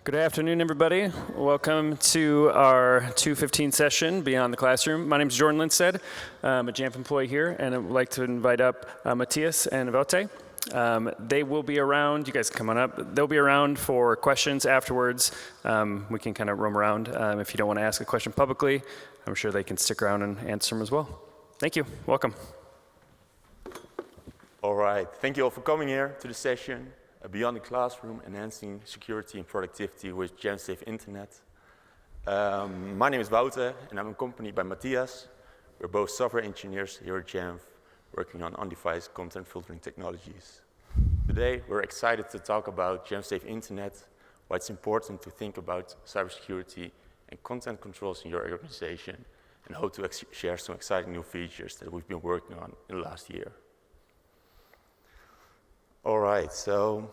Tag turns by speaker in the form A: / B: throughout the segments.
A: Good afternoon, everybody. Welcome to our 2:15 session, Beyond the Classroom. My name is Jordan Lindstedt. I'm a Jamf employee here, and I would like to invite up Matthias and Wouter. They will be around. You guys can come on up. They'll be around for questions afterwards. We can kind of roam around. If you don't want to ask a question publicly, I'm sure they can stick around and answer them as well. Thank you. Welcome.
B: All right. Thank you all for coming here to the session. Beyond the Classroom, Enhancing Security and Productivity with Jamf Safe Internet. My name is Wouter, and I'm accompanied by Matthias. We're both software engineers here at Jamf, working on on-device content filtering technologies. Today, we're excited to talk about Jamf Safe Internet, why it's important to think about cybersecurity and content controls in your organization, and how to share some exciting new features that we've been working on in the last year. All right, so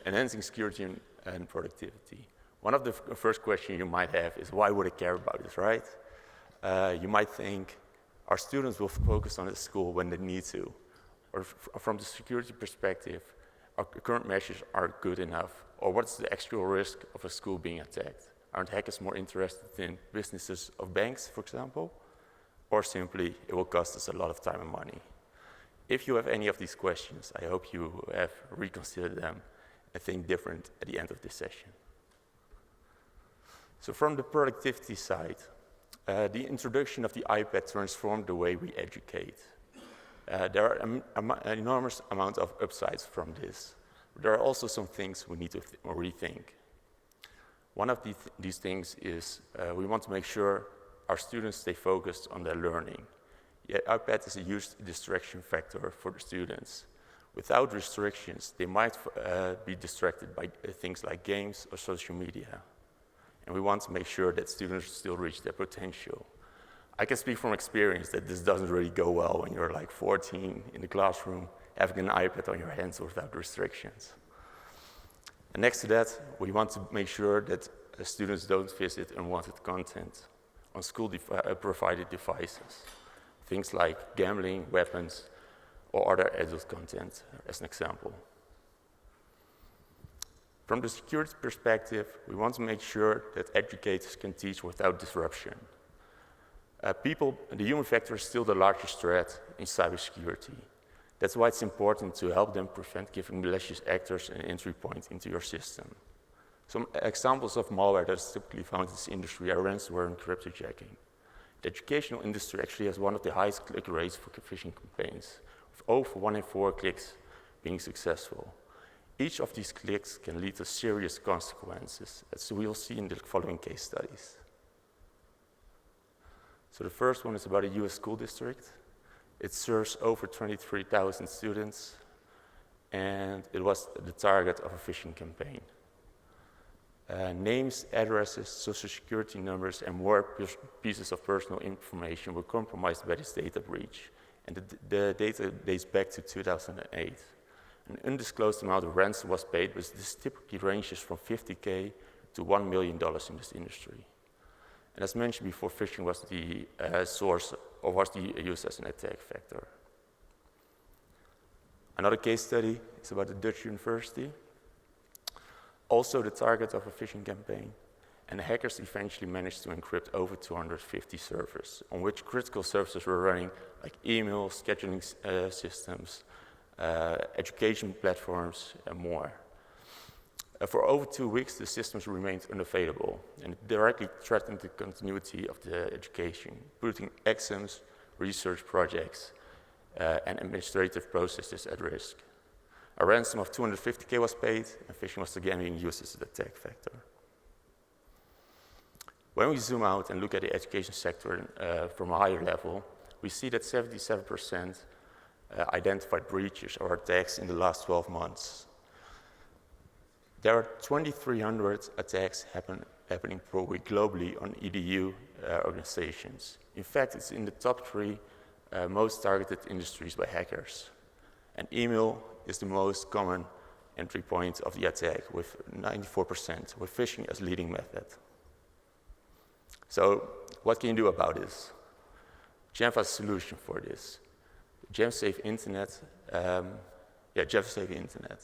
B: enhancing security and productivity. One of the first questions you might have is, why would I care about this, right? You might think, our students will focus on the school when they need to, or from the security perspective, our current measures are good enough, or what's the actual risk of a school being attacked? Aren't hackers more interested in businesses of banks, for example? Or simply, it will cost us a lot of time and money. If you have any of these questions, I hope you have reconsidered them and think different at the end of this session. So from the productivity side, the introduction of the iPad transformed the way we educate. There are an enormous amount of upsides from this. There are also some things we need to rethink. One of these things is we want to make sure our students stay focused on their learning. Yeah, iPad is a huge distraction factor for the students. Without restrictions, they might be distracted by things like games or social media. And we want to make sure that students still reach their potential. I can speak from experience that this doesn't really go well when you're like 14 in the classroom, having an iPad on your hands without restrictions. And next to that, we want to make sure that students don't visit unwanted content on school-provided devices. Things like gambling, weapons, or other adult content, as an example. From the security perspective, we want to make sure that educators can teach without disruption. The human factor is still the largest threat in cybersecurity. That's why it's important to help them prevent giving malicious actors an entry point into your system. Some examples of malware that is typically found in this industry are ransomware and cryptojacking. The educational industry actually has one of the highest click rates for phishing campaigns, with over 1 in 4 clicks being successful. Each of these clicks can lead to serious consequences, as we'll see in the following case studies. So the first one is about a US school district. It serves over 23,000 students, and it was the target of a phishing campaign. Names, addresses, social security numbers, and more pieces of personal information were compromised by this data breach, and the data dates back to 2008. An undisclosed amount of ransom was paid, but this typically ranges from $50K to $1 million in this industry. And as mentioned before, phishing was the source, or was used as an attack factor. Another case study is about the Dutch university. Also the target of a phishing campaign, and the hackers eventually managed to encrypt over 250 servers, on which critical services were running, like email, scheduling systems, education platforms, and more. For over 2 weeks, the systems remained unavailable, and it directly threatened the continuity of the education, putting exams, research projects, and administrative processes at risk. A ransom of 250K was paid, and phishing was again being used as an attack factor. When we zoom out and look at the education sector from a higher level, we see that 77% identified breaches or attacks in the last 12 months. There are 2,300 attacks happening per week globally on EDU organizations. In fact, it's in the top 3 most targeted industries by hackers. And email is the most common entry point of the attack, with 94%, with phishing as leading method. So what can you do about this? Jamf has a solution for this. Jamf Safe Internet, Jamf Safe Internet.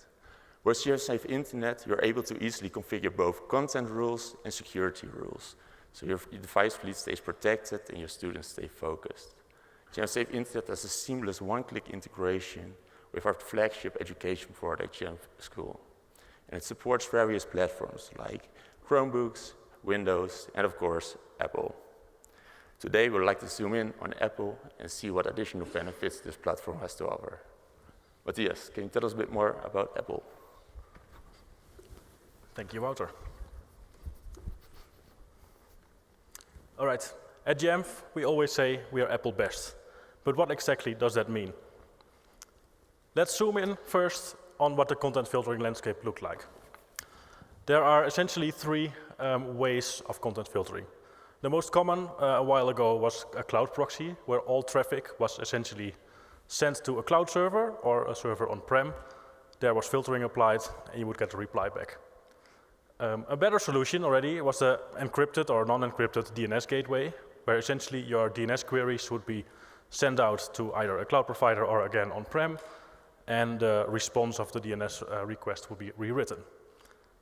B: With Jamf Safe Internet, you're able to easily configure both content rules and security rules. So your device fleet stays protected and your students stay focused. Jamf Safe Internet has a seamless one-click integration with our flagship education product at Jamf School. And it supports various platforms like Chromebooks, Windows, and of course, Apple. Today, we'd like to zoom in on Apple and see what additional benefits this platform has to offer. Matthias, can you tell us a bit more about Apple?
C: Thank you, Wouter. All right, at Jamf, we always say we are Apple best. But what exactly does that mean? Let's zoom in first on what the content filtering landscape looked like. There are essentially three ways of content filtering. The most common a while ago was a cloud proxy, where all traffic was essentially sent to a cloud server or a server on-prem. There was filtering applied, and you would get a reply back. A better solution already was the encrypted or non-encrypted DNS gateway, where essentially your DNS queries would be sent out to either a cloud provider or again on-prem, and the response of the DNS request will be rewritten.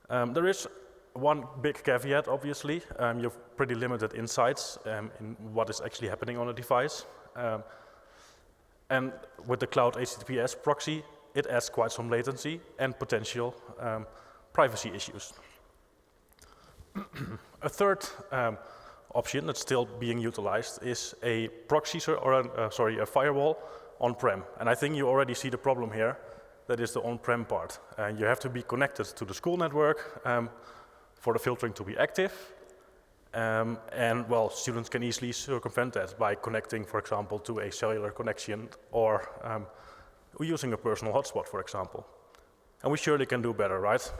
C: There is one big caveat, obviously. You have pretty limited insights in what is actually happening on a device. And with the cloud HTTPS proxy, it adds quite some latency and potential privacy issues. A third option that's still being utilized is a proxy or a firewall on-prem. And I think you already see the problem here. That is the on-prem part. You have to be connected to the school network for the filtering to be active. And well, students can easily circumvent that by connecting, for example, to a cellular connection or using a personal hotspot, for example. And we surely can do better, right?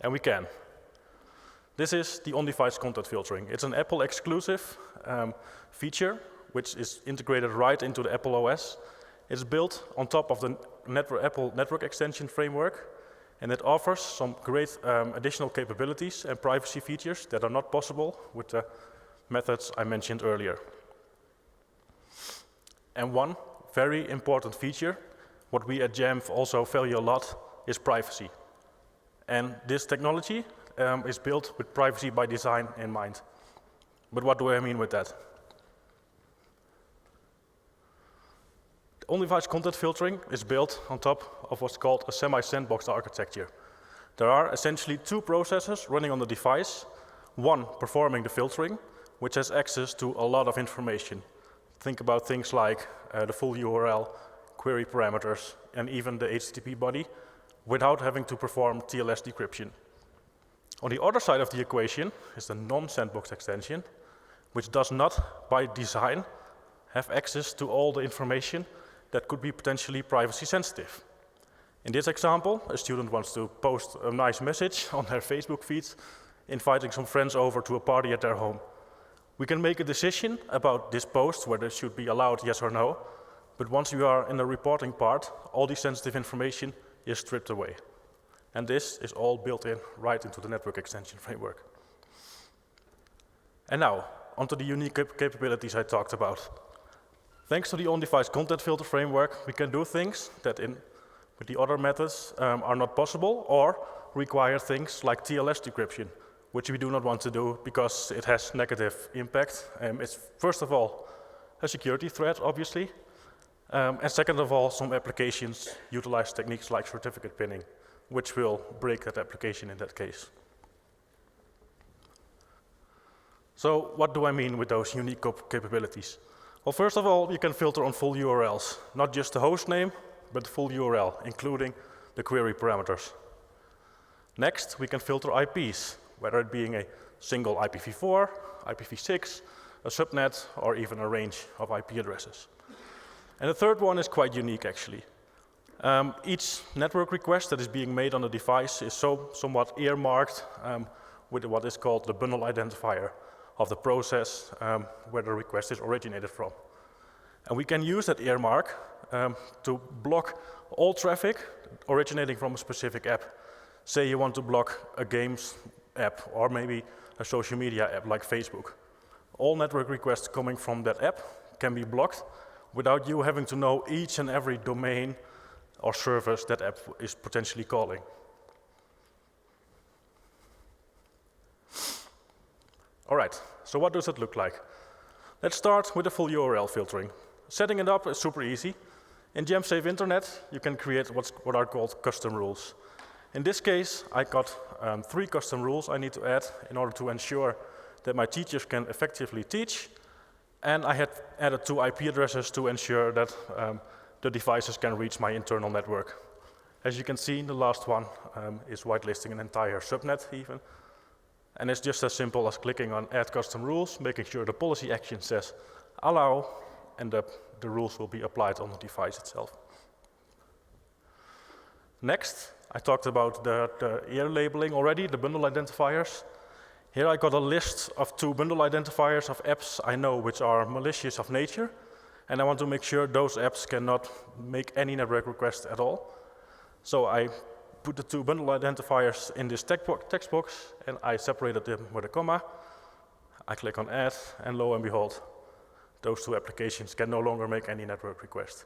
C: And we can. This is the on-device content filtering. It's an Apple exclusive feature, which is integrated right into the Apple OS. It's built on top of the Apple Network Extension framework, and it offers some great additional capabilities and privacy features that are not possible with the methods I mentioned earlier. And one very important feature, what we at Jamf also value a lot, is privacy. And this technology is built with privacy by design in mind. But what do I mean with that? On-device content filtering is built on top of what's called a semi-sandboxed architecture. There are essentially two processes running on the device, one performing the filtering, which has access to a lot of information. Think about things like the full URL, query parameters, and even the HTTP body, without having to perform TLS decryption. On the other side of the equation is the non-sandboxed extension, which does not, by design, have access to all the information that could be potentially privacy sensitive. In this example, a student wants to post a nice message on their Facebook feed, inviting some friends over to a party at their home. We can make a decision about this post, whether it should be allowed, yes or no, but once you are in the reporting part, all the sensitive information is stripped away. And this is all built in right into the network extension framework. And now, onto the unique capabilities I talked about. Thanks to the on-device content filter framework, we can do things that with the other methods are not possible or require things like TLS decryption, which we do not want to do because it has negative impact. It's first of all a security threat, obviously, and second of all, some applications utilize techniques like certificate pinning, which will break that application in that case. So what do I mean with those unique capabilities? Well, first of all, you can filter on full URLs, not just the host name, but the full URL, including the query parameters. Next, we can filter IPs, whether it being a single IPv4, IPv6, a subnet, or even a range of IP addresses. And the third one is quite unique, actually. Each network request that is being made on the device is somewhat earmarked with what is called the bundle identifier of the process where the request is originated from. And we can use that earmark to block all traffic originating from a specific app. Say you want to block a games app or maybe a social media app like Facebook. All network requests coming from that app can be blocked without you having to know each and every domain or service that app is potentially calling. All right, so what does it look like? Let's start with the full URL filtering. Setting it up is super easy. In Jamf Safe Internet, you can create what are called custom rules. In this case, I got 3 custom rules I need to add in order to ensure that my teachers can effectively teach. And I had added 2 IP addresses to ensure that the devices can reach my internal network. As you can see, the last one is whitelisting an entire subnet even. And it's just as simple as clicking on Add Custom Rules, making sure the policy action says allow, and the rules will be applied on the device itself. Next, I talked about the ear labeling already, the bundle identifiers. Here I got a list of 2 bundle identifiers of apps I know which are malicious of nature, and I want to make sure those apps cannot make any network requests at all. So I put the 2 bundle identifiers in this text box, and I separated them with a comma. I click on Add, and lo and behold, those 2 applications can no longer make any network request.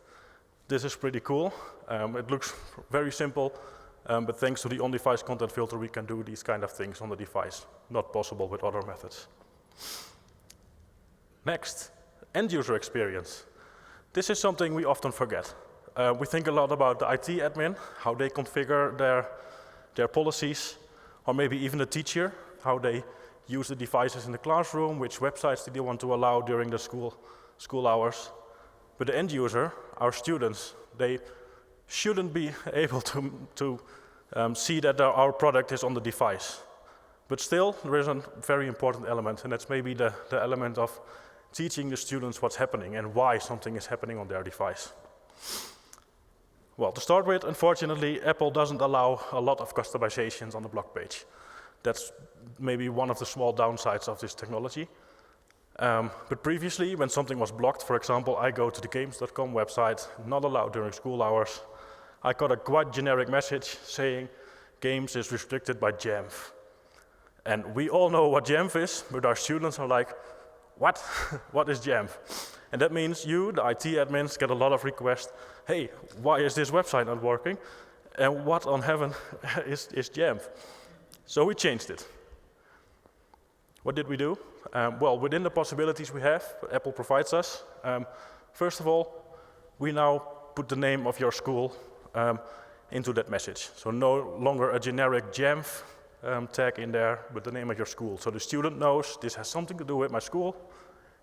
C: This is pretty cool. It looks very simple, but thanks to the on-device content filter, we can do these kind of things on the device. Not possible with other methods. Next, end-user experience. This is something we often forget. We think a lot about the IT admin, how they configure their policies, or maybe even the teacher, how they use the devices in the classroom, which websites do they want to allow during the school hours. But the end user, our students, they shouldn't be able to see that our product is on the device. But still, there is a very important element, and that's maybe the element of teaching the students what's happening and why something is happening on their device. Well, to start with, unfortunately, Apple doesn't allow a lot of customizations on the blog page. That's maybe one of the small downsides of this technology. But previously, when something was blocked, for example, I go to the games.com website, not allowed during school hours, I got a quite generic message saying games is restricted by Jamf. And we all know what Jamf is, but our students are like, what? What is Jamf? And that means you, the IT admins, get a lot of requests. Hey, why is this website not working? And what on heaven is Jamf? So we changed it. What did we do? Well, within the possibilities we have, Apple provides us, first of all, we now put the name of your school into that message. So no longer a generic Jamf tag in there, but the name of your school. So the student knows this has something to do with my school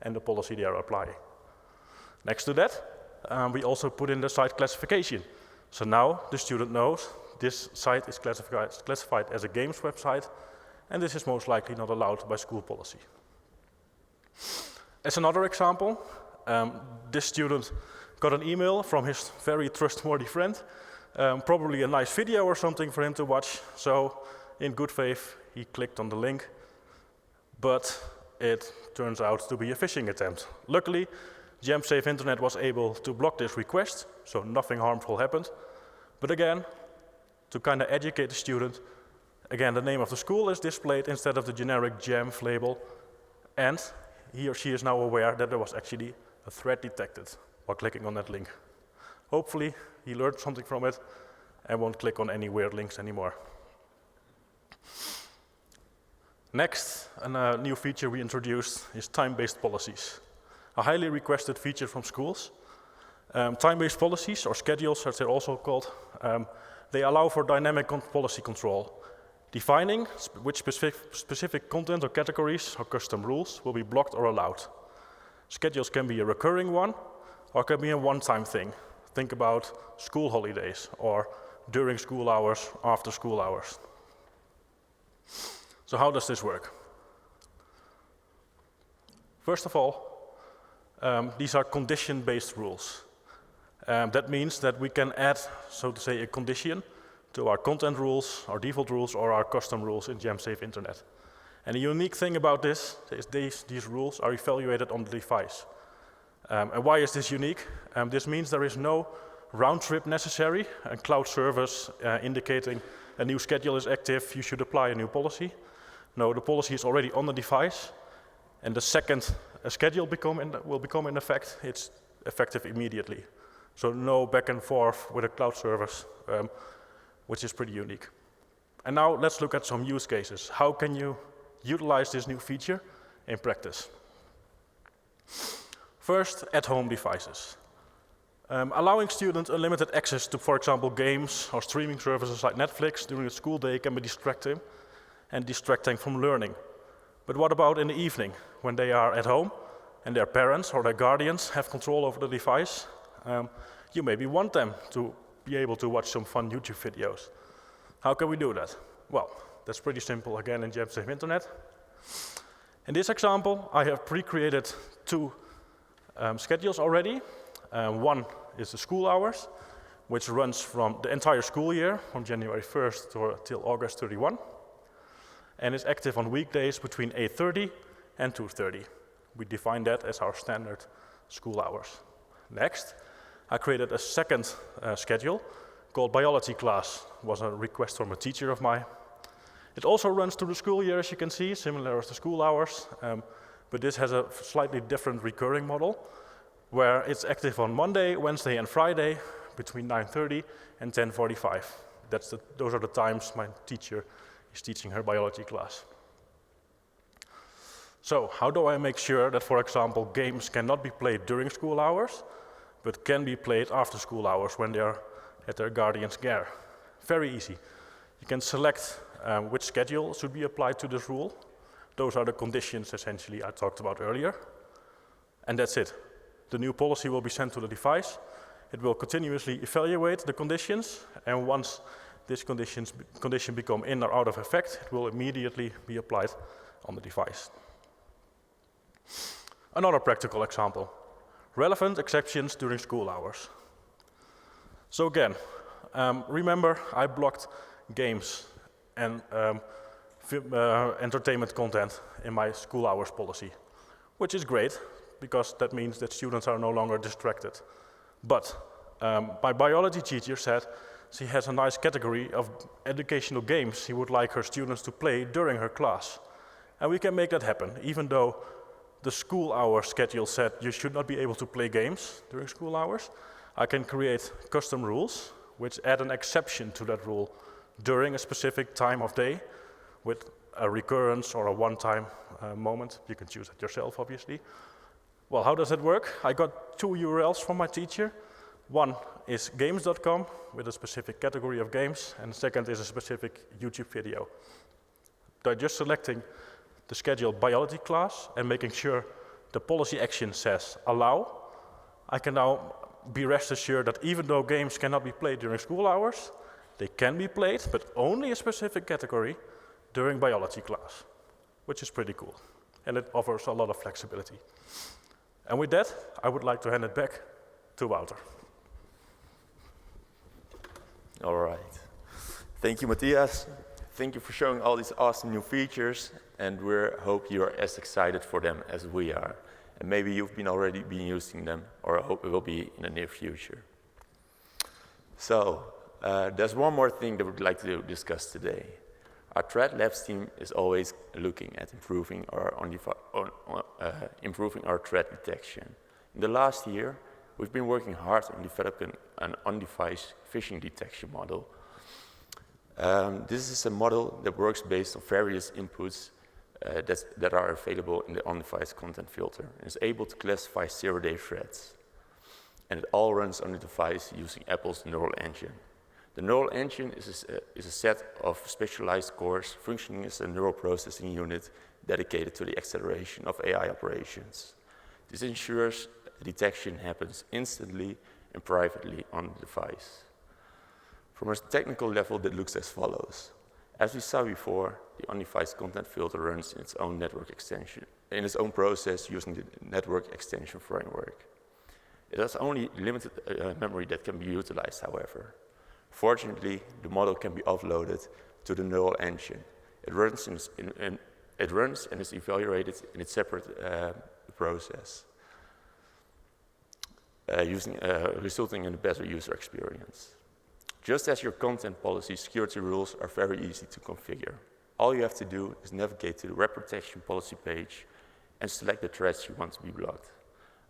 C: and the policy they are applying. Next to that, we also put in the site classification. So now the student knows this site is classified as a games website, and this is most likely not allowed by school policy. As another example, this student got an email from his very trustworthy friend, probably a nice video or something for him to watch, so in good faith he clicked on the link, but it turns out to be a phishing attempt. Luckily, Jamf Safe Internet was able to block this request, so nothing harmful happened. But again, to kind of educate the student, again, the name of the school is displayed instead of the generic Jamf label, and he or she is now aware that there was actually a threat detected while clicking on that link. Hopefully, he learned something from it and won't click on any weird links anymore. Next, a new feature we introduced is time-based policies. A highly requested feature from schools. Time-based policies, or schedules as they're also called, they allow for dynamic policy control, defining which specific content or categories or custom rules will be blocked or allowed. Schedules can be a recurring one, or can be a one-time thing. Think about school holidays, or during school hours, after school hours. So how does this work? First of all, these are condition-based rules. That means that we can add, so to say, a condition to our content rules, our default rules, or our custom rules in Jamf Safe Internet. And the unique thing about this is these rules are evaluated on the device. And why is this unique? This means there is no round trip necessary, a cloud service indicating a new schedule is active, you should apply a new policy. No, the policy is already on the device, and the second a schedule will become in effect, it's effective immediately. So no back and forth with a cloud service, which is pretty unique. And now let's look at some use cases. How can you utilize this new feature in practice. First, at-home devices. Allowing students unlimited access to, for example, games or streaming services like Netflix during the school day can be distracting from learning. But what about in the evening, when they are at home and their parents or their guardians have control over the device? You maybe want them to be able to watch some fun YouTube videos. How can we do that? Well, that's pretty simple, again, in Jamf Safe Internet. In this example, I have pre-created two schedules already. One is the school hours, which runs from the entire school year, from January 1st till August 31, and is active on weekdays between 8:30 and 2:30. We define that as our standard school hours. Next, I created a second schedule called biology class. It was a request from a teacher of mine. It also runs through the school year, as you can see, similar as the school hours, but this has a slightly different recurring model, where it's active on Monday, Wednesday, and Friday between 9:30 and 10:45. Those are the times my teacher is teaching her biology class. So how do I make sure that, for example, games cannot be played during school hours, but can be played after school hours when they are at their guardian's care? Very easy. You can select which schedule should be applied to this rule. Those are the conditions, essentially, I talked about earlier. And that's it. The new policy will be sent to the device. It will continuously evaluate the conditions, and once these condition become in or out of effect, it will immediately be applied on the device. Another practical example, relevant exceptions during school hours. So again, remember I blocked games and entertainment content in my school hours policy, which is great, because that means that students are no longer distracted. But my biology teacher said she has a nice category of educational games she would like her students to play during her class. And we can make that happen, even though the school hour schedule said you should not be able to play games during school hours. I can create custom rules which add an exception to that rule during a specific time of day with a recurrence or a one-time moment. You can choose it yourself, obviously. Well, how does it work? I got two URLs from my teacher. One is games.com with a specific category of games, and the second is a specific YouTube video. By just selecting the schedule biology class and making sure the policy action says allow, I can now be rest assured that even though games cannot be played during school hours, they can be played, but only a specific category during biology class, which is pretty cool. And it offers a lot of flexibility. And with that, I would like to hand it back to Wouter.
B: All right. Thank you, Matthias. Thank you for showing all these awesome new features, and we hope you are as excited for them as we are. And maybe you've already been using them, or I hope it will be in the near future. So, there's one more thing that we'd like to discuss today. Our Threat Labs team is always looking at improving our threat detection. In the last year, we've been working hard on developing an on-device phishing detection model. This is a model that works based on various inputs that are available in the on-device content filter and is able to classify zero-day threats. And it all runs on the device using Apple's neural engine. The neural engine is a set of specialized cores functioning as a neural processing unit dedicated to the acceleration of AI operations. This ensures detection happens instantly and privately on the device. From a technical level, that looks as follows. As we saw before, the on-device content filter runs in its own network extension, in its own process using the network extension framework. It has only limited memory that can be utilized, however. Fortunately, the model can be offloaded to the neural engine. It runs and is evaluated in its separate process, resulting in a better user experience. Just as your content policy security rules are very easy to configure, all you have to do is navigate to the web protection policy page and select the threats you want to be blocked.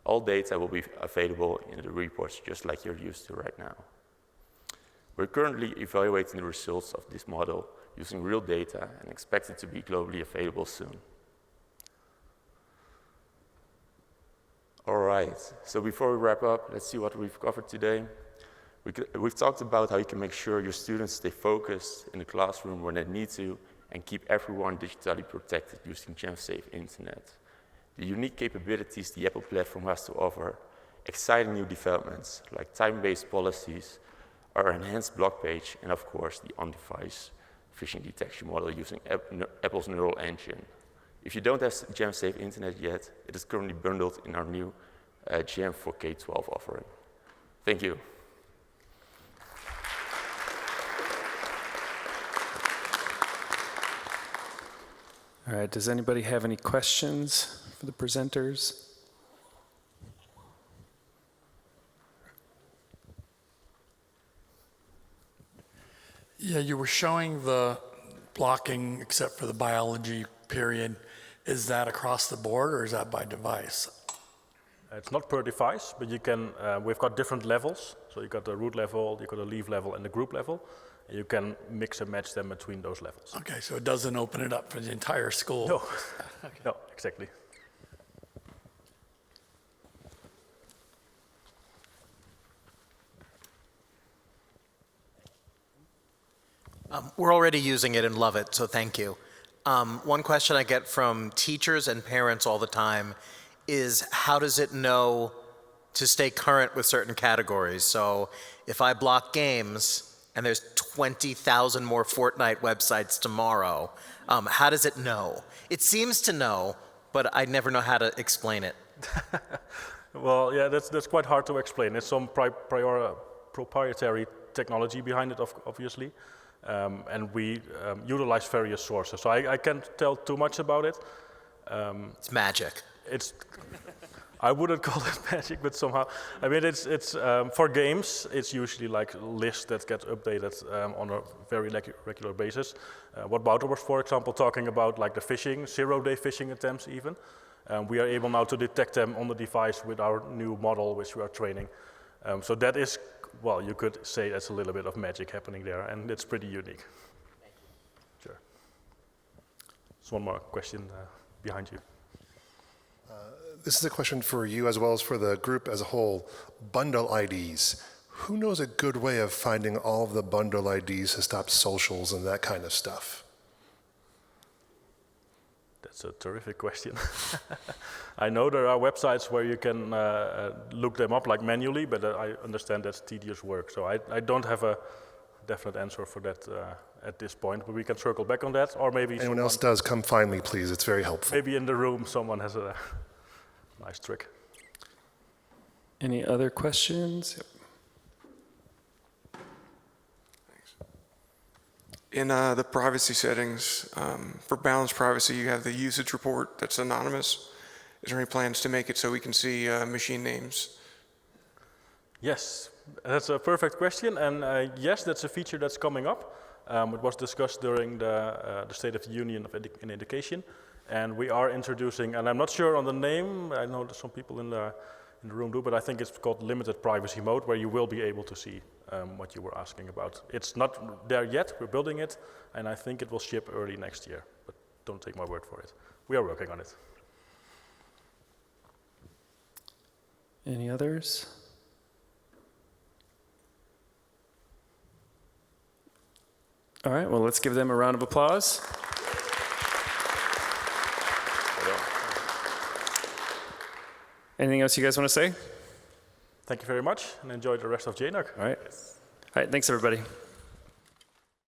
B: All data will be available in the reports just like you're used to right now. We're currently evaluating the results of this model using real data and expect it to be globally available soon. All right, so before we wrap up, let's see what we've covered today. We've talked about how you can make sure your students stay focused in the classroom when they need to and keep everyone digitally protected using Jamf Safe Internet. The unique capabilities the Apple platform has to offer, exciting new developments like time-based policies, our enhanced blog page, and of course the on-device phishing detection model using Apple's neural engine. If you don't have Jamf Safe Internet yet, it is currently bundled in our new Jamf for K-12 offering. Thank you.
A: All right, does anybody have any questions for the presenters?
D: Yeah, you were showing the blocking except for the biology period. Is that across the board or is that by device?
C: It's not per device, but you can, we've got different levels. So you've got the root level, you've got the leave level, and the group level. And you can mix and match them between those levels.
D: Okay, so it doesn't open it up for the entire school?
C: No,
D: Okay.
C: no, exactly.
E: We're already using it and love it, so thank you. One question I get from teachers and parents all the time is how does it know to stay current with certain categories? So if I block games and there's 20,000 more Fortnite websites tomorrow, how does it know? It seems to know, but I never know how to explain it.
C: Well, yeah, that's quite hard to explain. There's some proprietary technology behind it, obviously. And we utilize various sources. So I can't tell too much about it.
E: It's magic.
C: I wouldn't call it magic, but somehow, I mean, it's for games, it's usually like lists that get updated on a very regular basis. What Wouter was, for example, talking about, like the phishing, zero-day phishing attempts even. We are able now to detect them on the device with our new model, which we are training. So that is, well, you could say that's a little bit of magic happening there, and it's pretty unique. Sure. There's one more question behind you.
F: This is a question for you as well as for the group as a whole. Bundle IDs. Who knows a good way of finding all of the bundle IDs to stop socials and that kind of stuff?
C: That's a terrific question. I know there are websites where you can look them up like manually, but I understand that's tedious work. So I don't have a definite answer for that at this point, but we can circle back on that, or maybe
F: Anyone else does, come find me, please. It's very helpful.
C: maybe in the room someone has a nice trick.
A: Any other questions? Yep.
G: In the privacy settings, for balanced privacy, you have the usage report that's anonymous. Is there any plans to make it so we can see machine names?
C: Yes, that's a perfect question, and yes, that's a feature that's coming up. It was discussed during the State of the Union in Education, and we are introducing, and I'm not sure on the name, I know that some people in the room do, but I think it's called limited privacy mode, where you will be able to see what you were asking about. It's not there yet, we're building it, and I think it will ship early next year, but don't take my word for it. We are working on it.
A: Any others? All right, well, let's give them a round of applause. Anything else you guys want to say?
C: Thank you very much, and enjoy the rest of JNUC.
A: All right. All right, thanks, everybody.